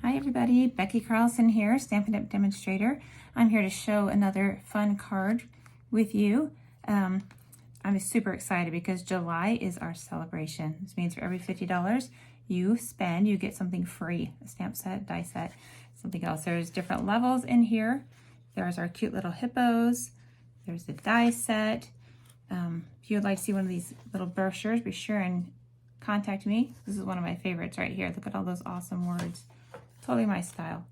Hi everybody, Becky Carlson here, Stampin' Up! Demonstrator. I'm here to show another fun card with you. I'm super excited because July is our celebration. This means for every $50 you spend, you get something free. A stamp set, die set, something else. There's different levels in here. There's our cute little hippos. There's the die set. If you would like to see one of these little brochures, be sure and contact me. This is one of my favorites right here. Look at all those awesome words. Totally my style.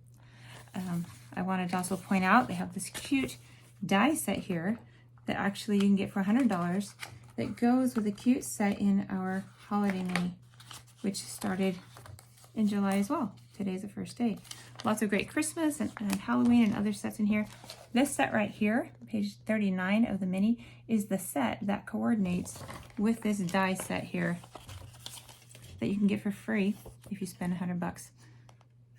I wanted to also point out they have this cute die set here that actually you can get for $100 that goes with a cute set in our holiday mini, which started in July as well. Today's the first day. Lots of great Christmas and Halloween and other sets in here. This set right here, page 39 of the mini, is the set that coordinates with this die set here that you can get for free if you spend $100.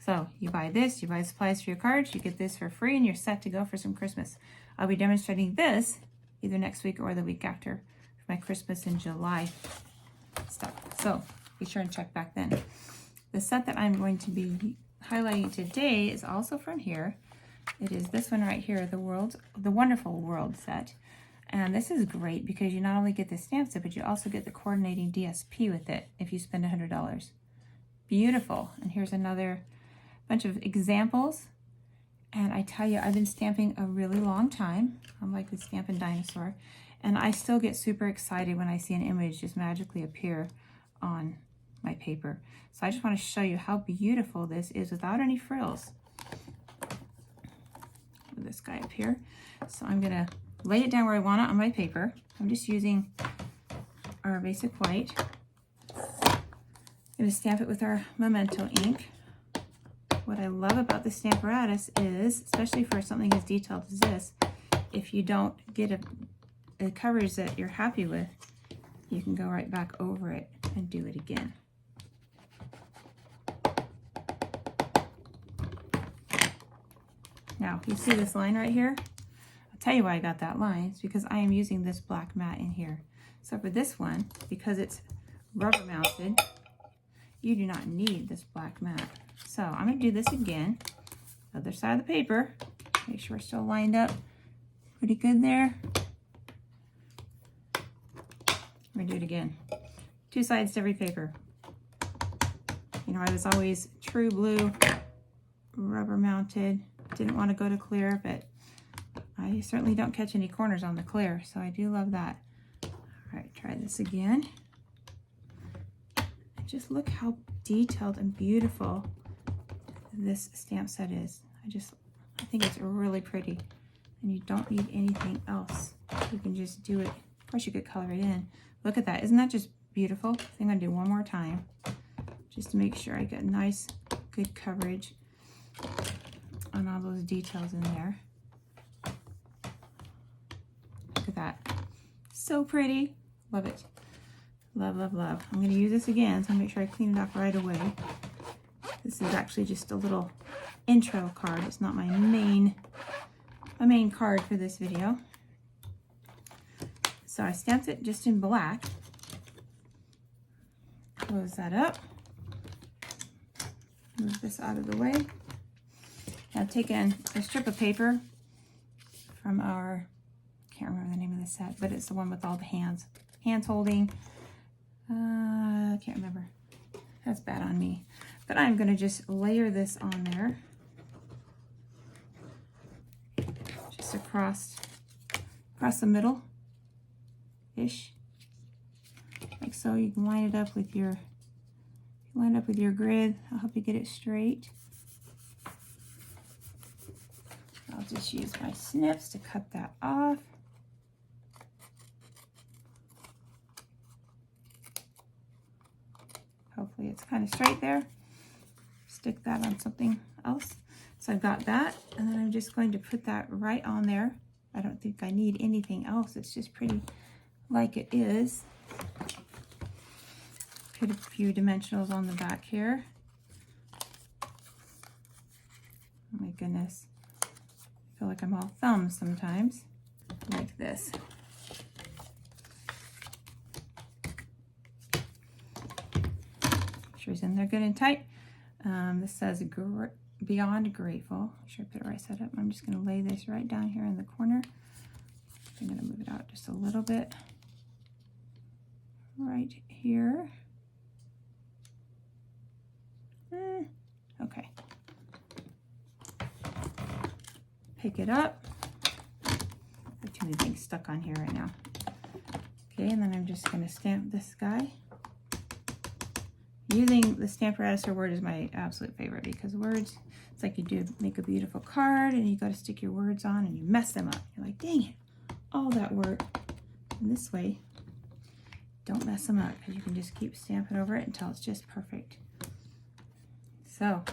So you buy this, you buy supplies for your cards, you get this for free, and you're set to go for some Christmas. I'll be demonstrating this either next week or the week after for my Christmas in July stuff. So be sure and check back then. The set that I'm going to be highlighting today is also from here. It is this one right here, the Wonderful World set. And this is great because you not only get the stamp set, but you also get the coordinating DSP with it if you spend $100. Beautiful. And here's another bunch of examples, and I tell you, I've been stamping a really long time. I'm like the Stampin' Dinosaur, and I still get super excited when I see an image just magically appear on my paper. So I just want to show you how beautiful this is without any frills. This guy up here. So I'm gonna lay it down where I want it on my paper. I'm just using our basic white. I'm gonna stamp it with our Memento ink. What I love about the Stamparatus is, especially for something as detailed as this, if you don't get a coverage that you're happy with, you can go right back over it and do it again. Now, you see this line right here? I'll tell you why I got that line. It's because I am using this black mat in here. So for this one, because it's rubber mounted, you do not need this black mat. So I'm going to do this again, other side of the paper, make sure we're still lined up pretty good there. I'm going to do it again. Two sides to every paper. You know, I was always true blue, rubber mounted, didn't want to go to clear, but I certainly don't catch any corners on the clear, so I do love that. All right, try this again. And just look how detailed and beautiful this stamp set is. I think it's really pretty, and you don't need anything else. You can just do it. Of course, you could color it in. Look at that. Isn't that just beautiful? I'm going to do one more time just to make sure I get nice, good coverage on all those details in there. Look at that. So pretty. Love it. Love, love, love. I'm going to use this again, so I'll make sure I clean it up right away. This is actually just a little intro card. It's not my main card for this video. So I stamped it just in black. Close that up. Move this out of the way. I've taken a strip of paper from our, I can't remember the name of the set, but it's the one with all the hands holding. I can't remember. That's bad on me. But I'm going to just layer this on there. Just across the middle-ish. Like so. You can line it up with your grid. I'll help you get it straight. I'll just use my snips to cut that off. Hopefully it's kind of straight there. Stick that on something else. So I've got that, and then I'm just going to put that right on there. I don't think I need anything else. It's just pretty like it is. Put a few dimensionals on the back here. Oh my goodness. I feel like I'm all thumbs sometimes. Like this. Make sure it's in there good and tight. This says Beyond Grateful. Make sure I put it right side up. I'm just going to lay this right down here in the corner. I'm going to move it out just a little bit. Right here. Okay. Pick it up. There are too many things stuck on here right now. Okay, and then I'm just going to stamp this guy. Using the Stamparatus or Word is my absolute favorite because words, it's like you do make a beautiful card and you got to stick your words on and you mess them up. You're like, dang it, all that work. And this way, don't mess them up because you can just keep stamping over it until it's just perfect. So,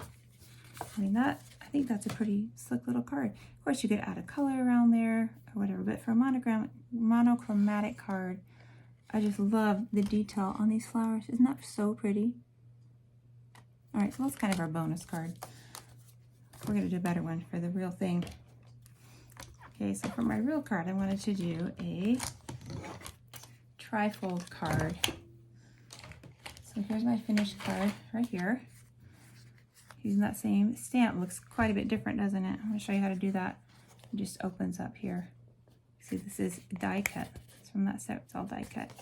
I mean I think that's a pretty slick little card. Of course, you could add a color around there or whatever, but for a monochromatic card, I just love the detail on these flowers. Isn't that so pretty? All right, so that's kind of our bonus card. We're gonna do a better one for the real thing. Okay, so for my real card, I wanted to do a trifold card. So here's my finished card right here. Using that same stamp, looks quite a bit different, doesn't it? I'm gonna show you how to do that. It just opens up here. See, this is die cut. It's from that set, it's all die cut.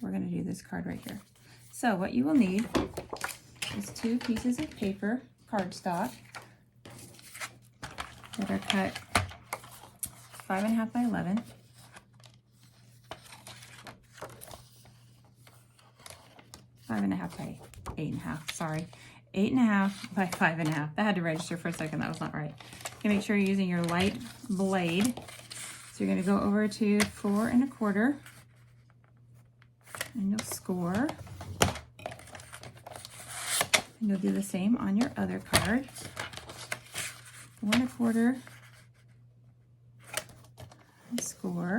We're gonna do this card right here. So what you will need is 2 pieces of paper, cardstock, that are cut 5.5 by 11. Five and a half by 8.5, sorry. 8.5 by 5.5. That had to register for a second, that was not right. You make sure you're using your light blade. So you're gonna go over to 4 1/4, and you'll score. And you'll do the same on your other card. 4 1/4, and score.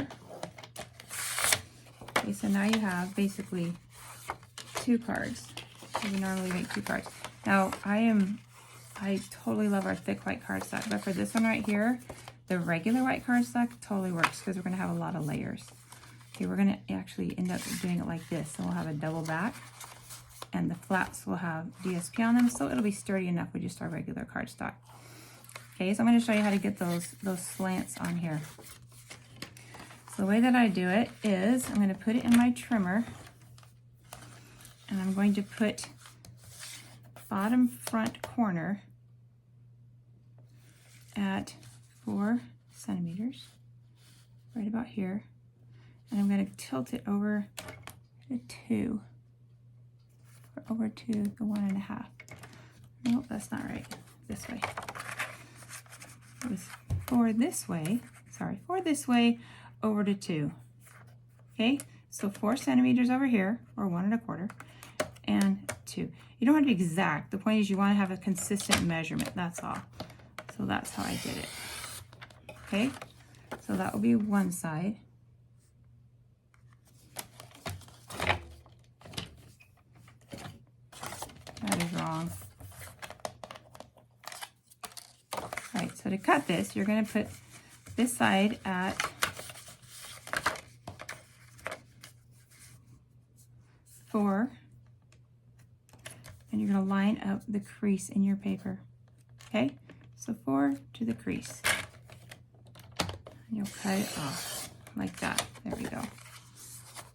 Okay, so now you have basically 2 cards. We normally make 2 cards. Now, I totally love our thick white cardstock, but for this one right here, the regular white cardstock totally works because we're gonna have a lot of layers. Okay, we're gonna actually end up doing it like this. So we'll have a double back, and the flaps will have DSP on them, so it'll be sturdy enough with just our regular cardstock. Okay, so I'm gonna show you how to get those slants on here. So the way that I do it is I'm gonna put it in my trimmer, and I'm going to put bottom front corner at 4 centimeters, right about here. And I'm going to tilt it over to 2, or over to the 1.5. Nope, that's not right. This way. It was for this way over to 2. Okay, so 4 centimeters over here, or 1 1/4, and 2. You don't have to be exact. The point is you want to have a consistent measurement, that's all. So that's how I did it. Okay, so that will be one side. That is wrong. All right, so to cut this, you're going to put this side at 4, and you're going to line up the crease in your paper. Okay, so 4 to the crease. And you'll cut it off like that. There we go.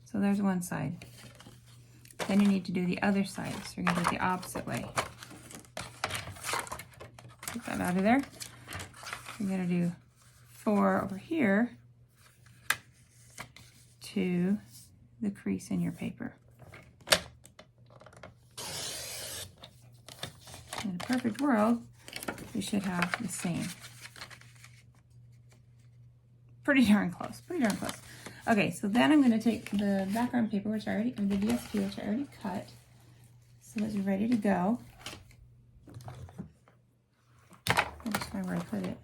So there's one side. Then you need to do the other side. So you're going to do it the opposite way. Get that out of there. You're going to do 4 over here to the crease in your paper. In a perfect world, we should have the same. Pretty darn close, pretty darn close. Okay, so then I'm gonna take the background paper, which I already, or the DSP, which I already cut. So it's ready to go. I'll just find where I put it.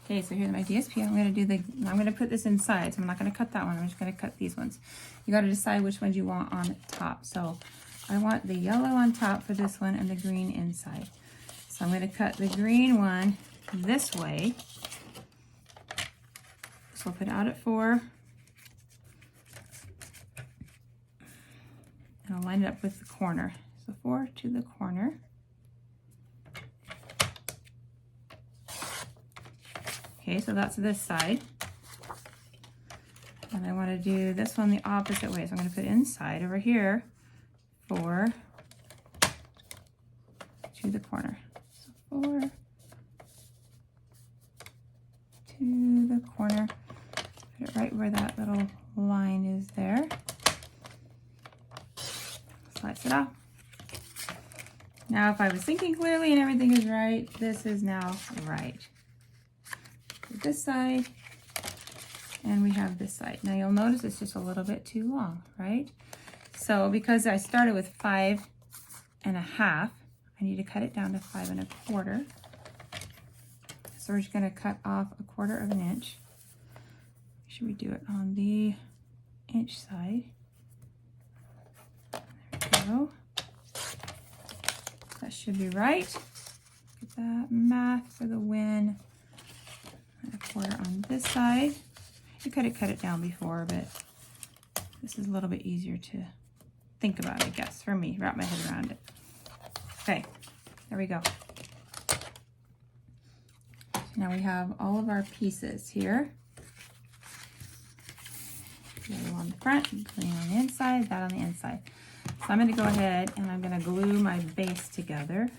Okay, so here's my DSP. I'm gonna put this inside, so I'm not gonna cut that one. I'm just gonna cut these ones. You gotta decide which ones you want on top. So I want the yellow on top for this one and the green inside. So I'm going to cut the green one this way. So I'll put it out at 4. And I'll line it up with the corner. So 4 to the corner. Okay, so that's this side. And I want to do this one the opposite way. So I'm going to put inside over here, 4 to the corner. So 4 to the corner. Put it right where that little line is there. Slice it off. Now, if I was thinking clearly and everything is right, this is now right. This side, and we have this side. Now you'll notice it's just a little bit too long, right? So because I started with 5 1/2, I need to cut it down to 5 1/4. So we're just going to cut off 1/4 inch. Should we do it on the inch side? There we go. That should be right. Get that math for the win. 1/4 on this side. You could have cut it down before, but this is a little bit easier to think about, I guess, for me, wrap my head around it. Okay, there we go. So now we have all of our pieces here. Glue on the front, glue on the inside, that on the inside. So I'm going to go ahead and I'm going to glue my base together.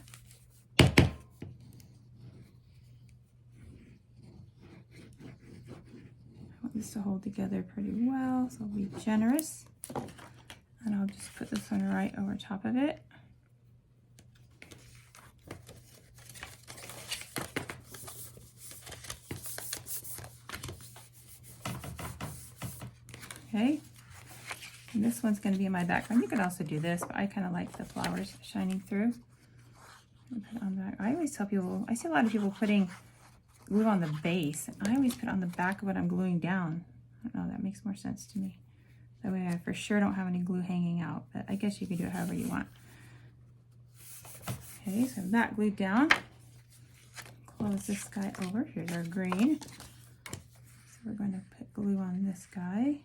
This to hold together pretty well, so I'll be generous, and I'll just put this one right over top of it. Okay, and this one's going to be in my background. You could also do this, but I kind of like the flowers shining through. Put it on the, I always tell people, I see a lot of people putting glue on the base. I always put it on the back of what I'm gluing down. I don't know, that makes more sense to me. That way I for sure don't have any glue hanging out, but I guess you can do it however you want. Okay, so that glued down. Close this guy over. Here's our green. So we're going to put glue on this guy.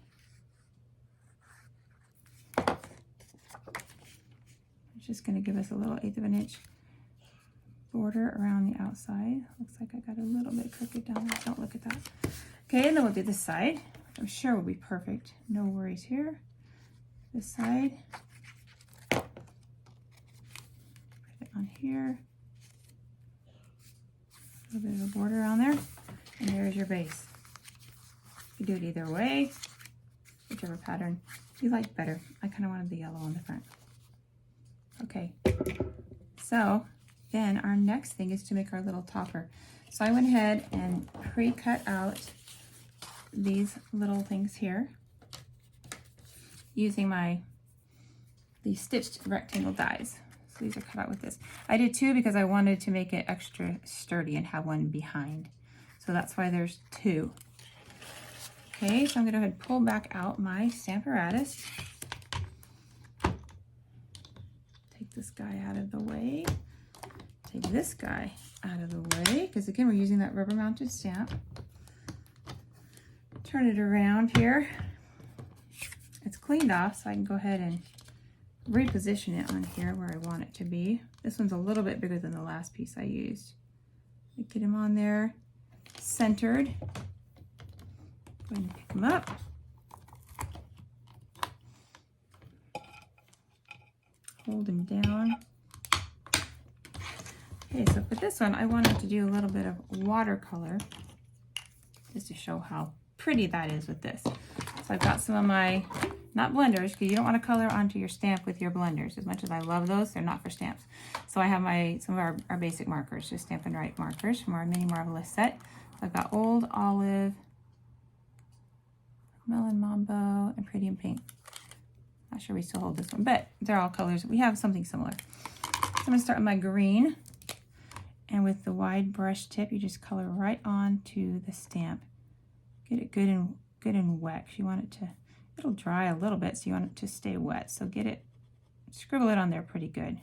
It's just going to give us a little 1/8 inch border around the outside. Looks like I got a little bit crooked down there. Don't look at that. Okay, and then we'll do this side, which I'm sure will be perfect. No worries here. This side. Put it on here. A little bit of a border on there. And there's your base. You can do it either way, whichever pattern you like better. I kind of wanted the yellow on the front. Okay, so then our next thing is to make our little topper. So I went ahead and pre-cut out these little things here using these stitched rectangle dies. So these are cut out with this. I did 2 because I wanted to make it extra sturdy and have one behind. So that's why there's 2. Okay, so I'm gonna go ahead and pull back out my Stamparatus. Take this guy out of the way. Take this guy out of the way, because again, we're using that rubber mounted stamp. Turn it around here. It's cleaned off, so I can go ahead and reposition it on here where I want it to be. This one's a little bit bigger than the last piece I used. Get him on there, centered. Go ahead and pick him up. Hold him down. Okay, so for this one, I wanted to do a little bit of watercolor just to show how pretty that is with this. So I've got some of my, not blenders, because you don't want to color onto your stamp with your blenders. As much as I love those, they're not for stamps. So I have some of our basic markers, just Stampin' Write markers from our Mini Marvelous set. So I've got Old Olive, Melon Mambo, and Pretty in Pink. Not sure we still hold this one, but they're all colors. We have something similar. So I'm going to start with my green. And with the wide brush tip, you just color right onto the stamp. Get it good and wet. You want it to, it'll dry a little bit, so you want it to stay wet. So get it, scribble it on there pretty good.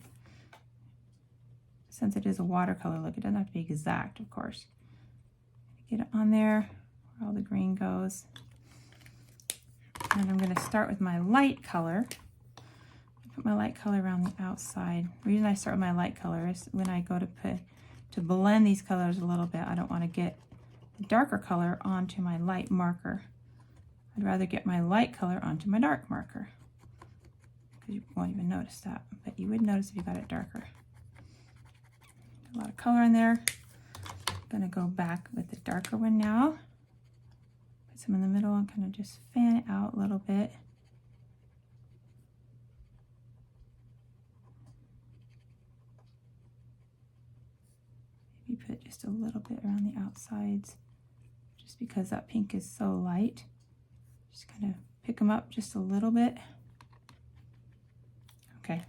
since it is a watercolor look, it doesn't have to be exact, of course. Get it on there where all the green goes. And I'm going to start with my light color. Put my light color around the outside. The reason I start with my light color is when I go to blend these colors a little bit, I don't want to get the darker color onto my light marker. I'd rather get my light color onto my dark marker, because you won't even notice that, but you would notice if you got it darker. A lot of color in there. I'm going to go back with the darker one now. Put some in the middle and kind of just fan it out a little bit. Maybe put just a little bit around the outsides, just because that pink is so light. Just kind of pick them up just a little bit. Okay.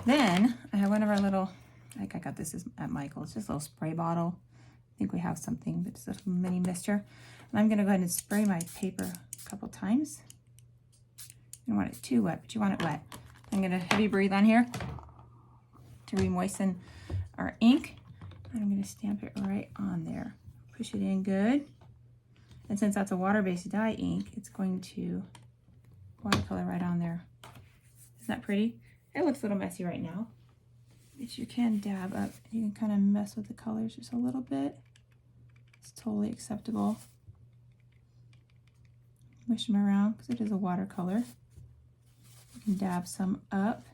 Then I have one of our little, like I got this at Michael's, just a little spray bottle. I think we have something, but it's a little mini mister. And I'm going to go ahead and spray my paper a couple times. You don't want it too wet, but you want it wet. I'm going to heavy breathe on here to re-moisten our ink. And I'm going to stamp it right on there. Push it in good. And since that's a water-based dye ink, it's going to watercolor right on there. Isn't that pretty? It looks a little messy right now, but you can dab up. You can kind of mess with the colors just a little bit. It's totally acceptable. Mush them around because it is a watercolor. You can dab some up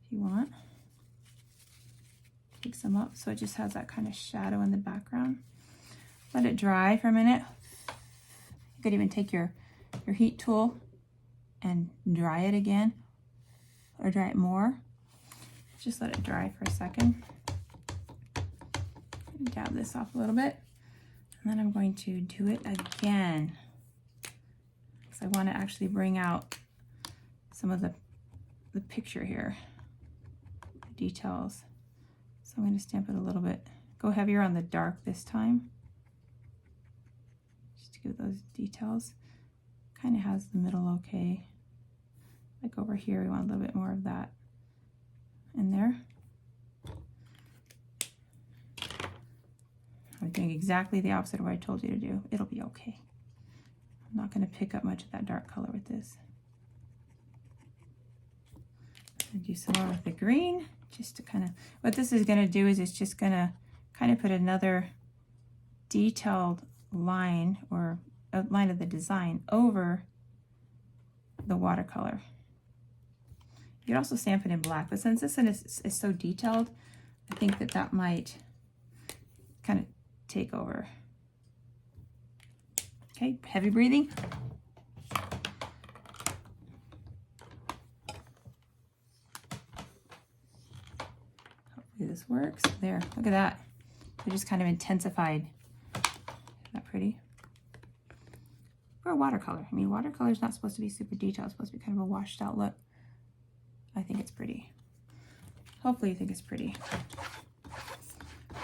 if you want. Take some up so it just has that kind of shadow in the background. Let it dry for a minute. You could even take your heat tool and dry it again, or dry it more. Just let it dry for a second. Dab this off a little bit. And then I'm going to do it again, because I want to actually bring out some of the picture here, the details. So I'm going to stamp it a little bit. Go heavier on the dark this time, just to give those details. Kind of has the middle okay. Like over here, we want a little bit more of that in there. I'm doing exactly the opposite of what I told you to do. It'll be okay. I'm not going to pick up much of that dark color with this. I'm going to do some more with the green, just to kind of, what this is going to do is it's just going to kind of put another detailed line or outline of the design over the watercolor. You could also stamp it in black, but since this one is so detailed, I think that might kind of take over. Okay, heavy breathing. Hopefully this works. There, look at that. It just kind of intensified. Isn't that pretty? For a watercolor. I mean, watercolor is not supposed to be super detailed. It's supposed to be kind of a washed out look. I think it's pretty. Hopefully you think it's pretty.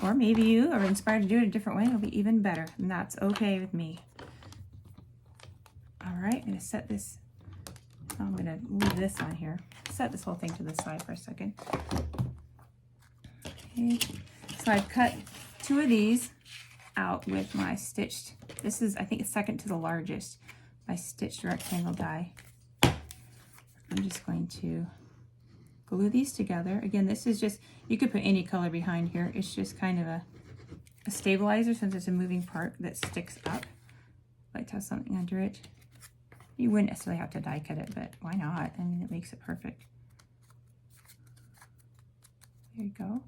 Or maybe you are inspired to do it a different way. It'll be even better, and that's okay with me. All right, I'm going to set this. I'm going to leave this on here. Set this whole thing to the side for a second. Okay, so I've cut 2 of these out with my stitched. This is, I think, it's second to the largest. My stitched rectangle die. I'm just going to glue these together. Again, this is just, you could put any color behind here. It's just kind of a stabilizer, since it's a moving part that sticks up. I like to have something under it. You wouldn't necessarily have to die cut it, but why not? I mean, it makes it perfect. There you go.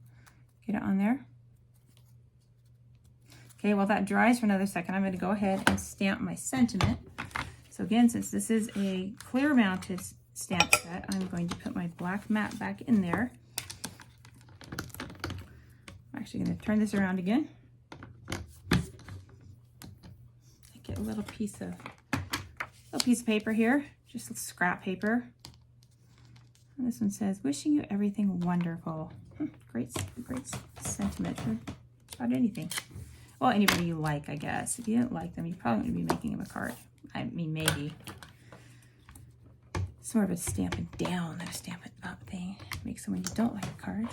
Get it on there. Okay, while that dries for another second, I'm going to go ahead and stamp my sentiment. So again, since this is a clear mounted stamp set, I'm going to put my black mat back in there. I'm actually going to turn this around again. Get a little piece of paper here, just scrap paper. And this one says, "Wishing you everything wonderful." Great sentiment for about anything. Well, anybody you like, I guess. If you didn't like them, you probably wouldn't be making them a card. I mean, maybe. It's more of a stamp it down than a stamp it up thing. Make someone you don't like a card.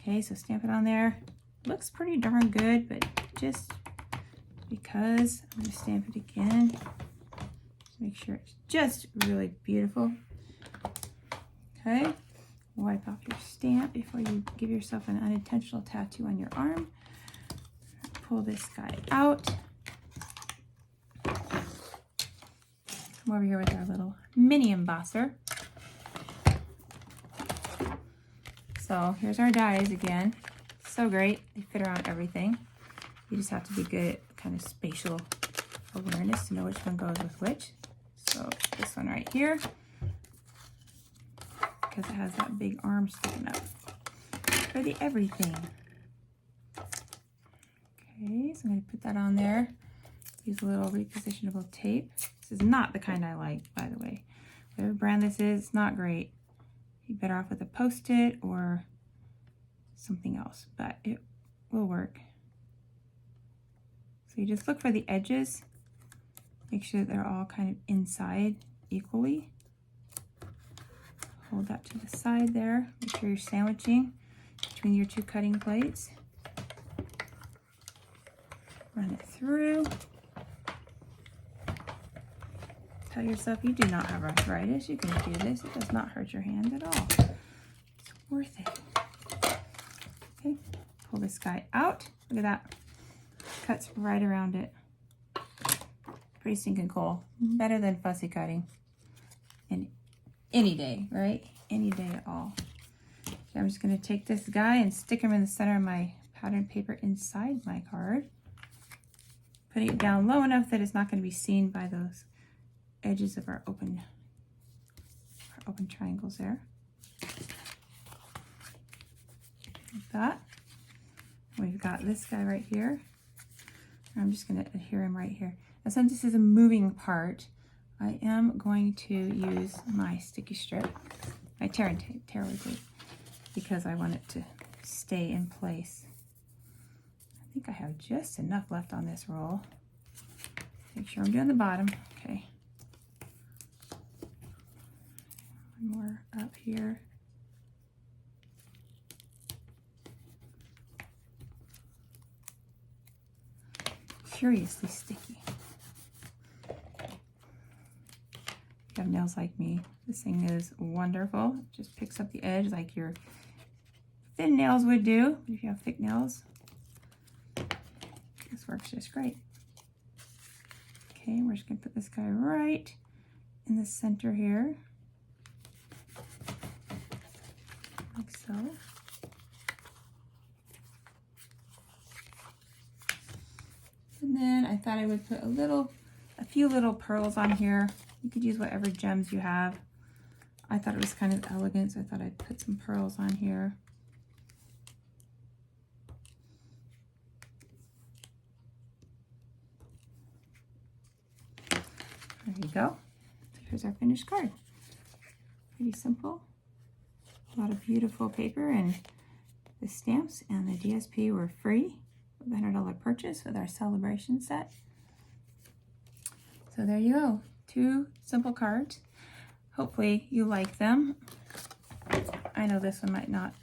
Okay, so stamp it on there. Looks pretty darn good, but just because I'm going to stamp it again to make sure it's just really beautiful. Okay, wipe off your stamp before you give yourself an unintentional tattoo on your arm. Pull this guy out. Come over here with our little mini embosser. So here's our dies again. So great, they fit around everything. You just have to be good at kind of spatial awareness to know which one goes with which. So this one right here, because it has that big arm sticking up for the everything. Okay, so I'm going to put that on there. Use a little repositionable tape. This is not the kind I like, by the way. Whatever brand this is, it's not great. You're better off with a Post-it or something else, but it will work. So you just look for the edges. Make sure that they're all kind of inside equally. Hold that to the side there. Make sure you're sandwiching between your two cutting plates. Run it through. Tell yourself you do not have arthritis. You can do this. It does not hurt your hand at all. It's worth it. Okay, pull this guy out. Look at that. Cuts right around it. Pretty stinking cool. Better than fussy cutting. And any day, right? Any day at all. Okay, I'm just going to take this guy and stick him in the center of my pattern paper inside my card. Putting it down low enough that it's not going to be seen by those edges of our open triangles there. Like that. We've got this guy right here. I'm just going to adhere him right here. Now, since this is a moving part, I am going to use my sticky strip, my tearaway tape, because I want it to stay in place. I think I have just enough left on this roll. Make sure I'm doing the bottom. Okay. One more up here. Curiously sticky. If you have nails like me, this thing is wonderful. It just picks up the edge like your thin nails would do. If you have thick nails, this works just great. Okay, we're just gonna put this guy right in the center here, like so. And then I thought I would put a few little pearls on here. You could use whatever gems you have. I thought it was kind of elegant, so I thought I'd put some pearls on here. There you go. Here's our finished card. Pretty simple. A lot of beautiful paper, and the stamps and the DSP were free. The $100 purchase with our celebration set. So there you go. 2 simple cards. Hopefully you like them. I know this one might not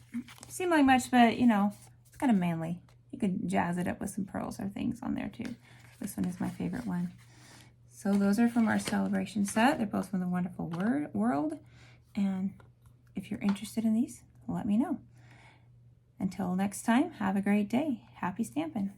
seem like much, but you know, it's kind of manly. You could jazz it up with some pearls or things on there too. This one is my favorite one. So those are from our celebration set. They're both from the Wonderful World. And if you're interested in these, let me know. Until next time, have a great day. Happy stamping.